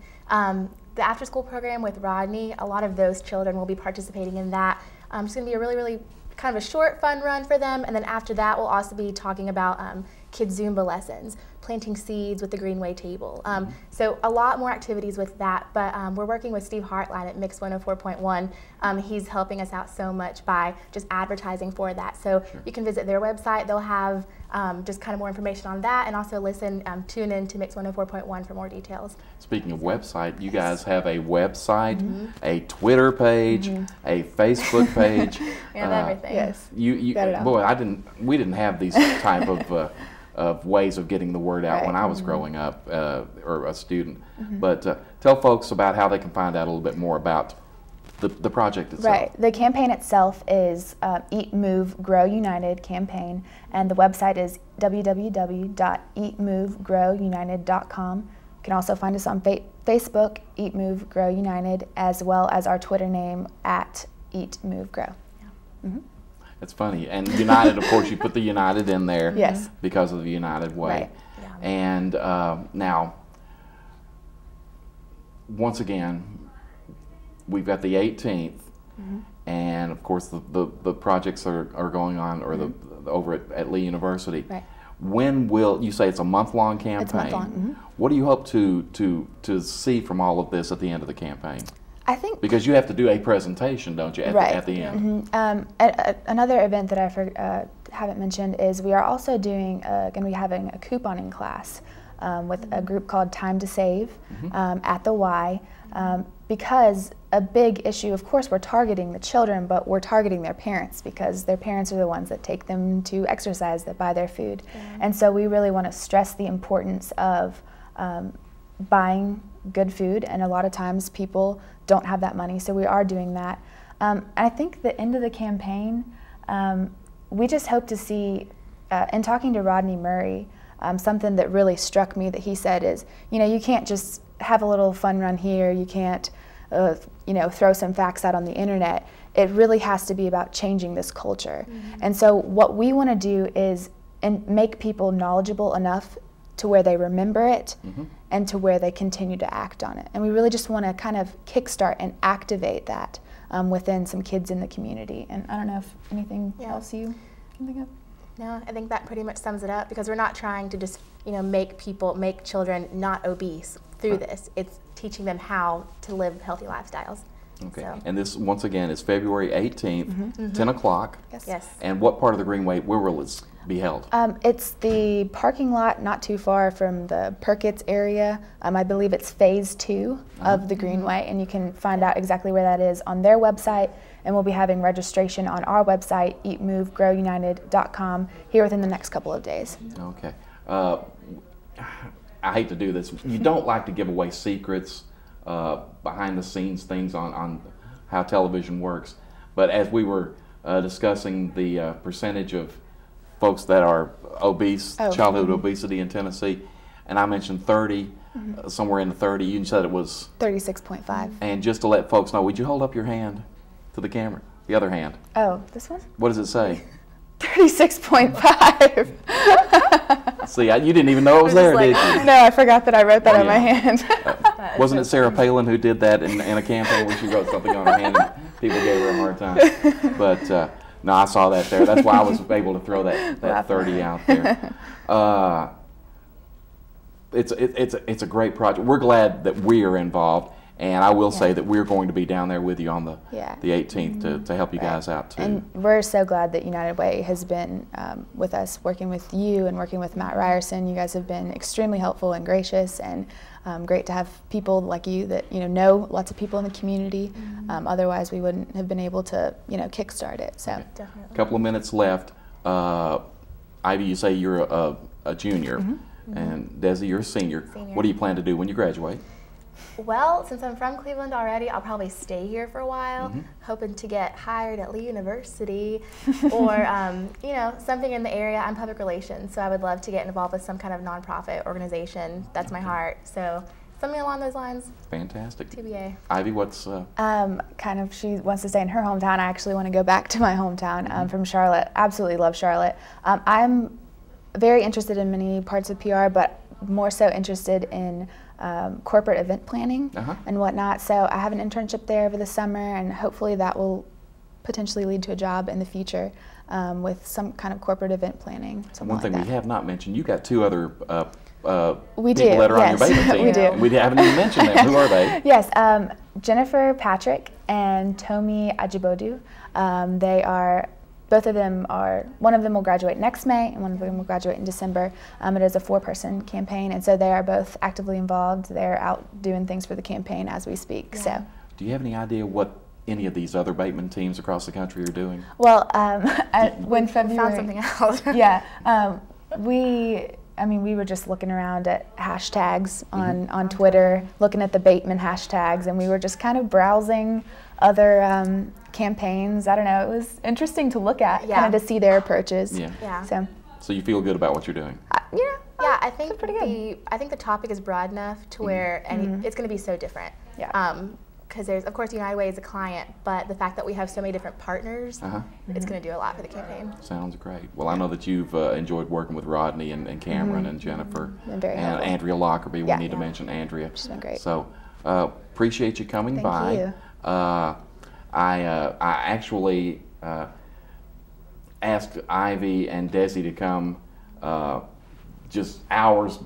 The after-school program with Rodney, a lot of those children will be participating in that. It's going to be a really kind of a short, fun run for them. And then after that, we'll also be talking about kids' Zumba lessons, planting seeds with the Greenway table. So a lot more activities with that. But we're working with Steve Hartline at Mix 104.1. He's helping us out so much by just advertising for that. So you can visit their website. They'll have just kind of more information on that, and also tune in to Mix 104.1 for more details. Speaking of website, you guys have a website, a Twitter page, a Facebook page. We have everything. Yes. Boy, we didn't have these type of ways of getting the word out when I was growing up or a student. But tell folks about how they can find out a little bit more about the project itself. Right. The campaign itself is Eat, Move, Grow United campaign, and the website is www.eatmovegrowunited.com. You can also find us on Facebook, Eat, Move, Grow United, as well as our Twitter name at Eat, Move, Grow. It's funny. And United, of course, you put the United in there because of the United Way. Right. Yeah. And now, once again, we've got the 18th, and of course the projects are going on, or over at Lee University. Right. When will you say it's a month-long campaign? It's a month-long. What do you hope to see from all of this at the end of the campaign? I think because you have to do a presentation, don't you, at the end? Another event that I haven't mentioned is we are also going to be having a couponing class with a group called Time to Save at the Y, because a big issue, of course, we're targeting the children, but we're targeting their parents, because their parents are the ones that take them to exercise, that buy their food. And so we really want to stress the importance of buying good food, and a lot of times people don't have that money, so we are doing that. I think the end of the campaign, we just hope to see, in talking to Rodney Murray, something that really struck me that he said is, you know, you can't just have a little fun run here, you can't throw some facts out on the internet. It really has to be about changing this culture. And so what we want to do is make people knowledgeable enough to where they remember it and to where they continue to act on it. And we really just want to kind of kickstart and activate that within some kids in the community. And I don't know if anything else you can think of? No, I think that pretty much sums it up, because we're not trying to just, make children not obese through this. It's teaching them how to live healthy lifestyles. Okay. So. And this, once again, is February 18th, 10 o'clock. Yes. And what part of the Greenway, where will it be held? It's the parking lot not too far from the Perkins area. I believe it's phase 2 of the Greenway, and you can find out exactly where that is on their website. And we'll be having registration on our website, eatmovegrowunited.com, here within the next couple of days. Okay. I hate to do this. You don't like to give away secrets, behind the scenes things on how television works. But as we were discussing the percentage of folks that are obese, childhood obesity in Tennessee, and I mentioned 30, somewhere in the 30, you said it was 36.5. And just to let folks know, would you hold up your hand to the camera? The other hand. Oh, this one? What does it say? 36.5. See, you didn't even know it was there, did you? No, I forgot that I wrote that on my hand. Wasn't it Sarah Palin who did that in a campaign when she wrote something on her hand and people gave her a hard time? But no, I saw that there. That's why I was able to throw that 30 out there. It's a great project. We're glad that we are involved. And I will say that we're going to be down there with you on the 18th to help you guys out too. And we're so glad that United Way has been with us, working with you and working with Matt Ryerson. You guys have been extremely helpful and gracious, and great to have people like you that know lots of people in the community. Otherwise, we wouldn't have been able to kickstart it. So Definitely. A couple of minutes left. Ivy, you say you're a junior, and Desi, you're a senior. What do you plan to do when you graduate? Well, since I'm from Cleveland already, I'll probably stay here for a while, hoping to get hired at Lee University or, something in the area. I'm public relations, so I would love to get involved with some kind of nonprofit organization. That's my heart. So something along those lines. Fantastic. TBA. Ivy, what's... she wants to stay in her hometown. I actually want to go back to my hometown. I'm from Charlotte. Absolutely love Charlotte. I'm very interested in many parts of PR, but more so interested in corporate event planning and whatnot. So I have an internship there over the summer, and hopefully that will potentially lead to a job in the future with some kind of corporate event planning. One thing we have not mentioned, you got 2 other we people do, that are yes. on your baby team. We do. We haven't even mentioned them. Who are they? Yes, Jennifer Patrick and Tomi Ajibodu. They are, both of them are, one of them will graduate next May and one of them will graduate in December. It is a 4-person campaign, and so they are both actively involved. They're out doing things for the campaign as we speak. Yeah. So, do you have any idea what any of these other Bateman teams across the country are doing? Well, when February, Found something else. yeah, we were just looking around at hashtags on Twitter, looking at the Bateman hashtags, and we were just kind of browsing other campaigns. I don't know, it was interesting to look at, kind of to see their approaches. Yeah. So you feel good about what you're doing? Yeah, I think pretty good. I think the topic is broad enough to where it's going to be so different. Yeah. Because there's, of course, United Way is a client, but the fact that we have so many different partners, it's going to do a lot for the campaign. Sounds great. Well, I know that you've enjoyed working with Rodney and Cameron and Jennifer Been very and helpful. Andrea Lockerbie. We need to mention Andrea. She's been great. So appreciate you coming by. Thank you. I actually asked Ivy and Desi to come just hours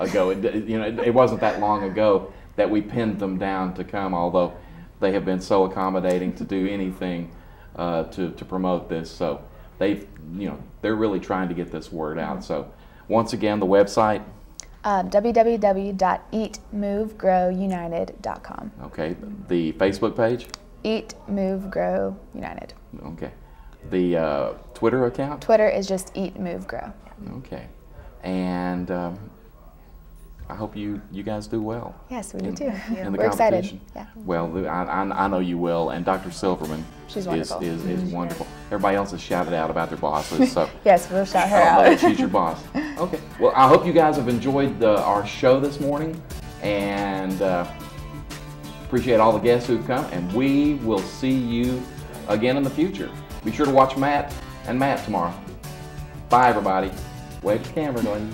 ago. It wasn't that long ago that we pinned them down to come, although they have been so accommodating to do anything to promote this. So they're really trying to get this word out. So once again, the website, www.eatmovegrowunited.com. Okay, the Facebook page, Eat, Move, Grow, United. Okay, the Twitter account, Twitter is just Eat, Move, Grow. Okay, and I hope you guys do well. Yes, we do too. In the We're excited. competition. Yeah. Well, I know you will, and Dr. Silverman She's wonderful. is wonderful. Everybody else has shouted out about their bosses, so Yes, we'll shout her I don't know out. that she's your boss. Okay. Well, I hope you guys have enjoyed our show this morning, and appreciate all the guests who've come, and we will see you again in the future. Be sure to watch Matt and Matt tomorrow. Bye, everybody. Wave to the camera, Glenn.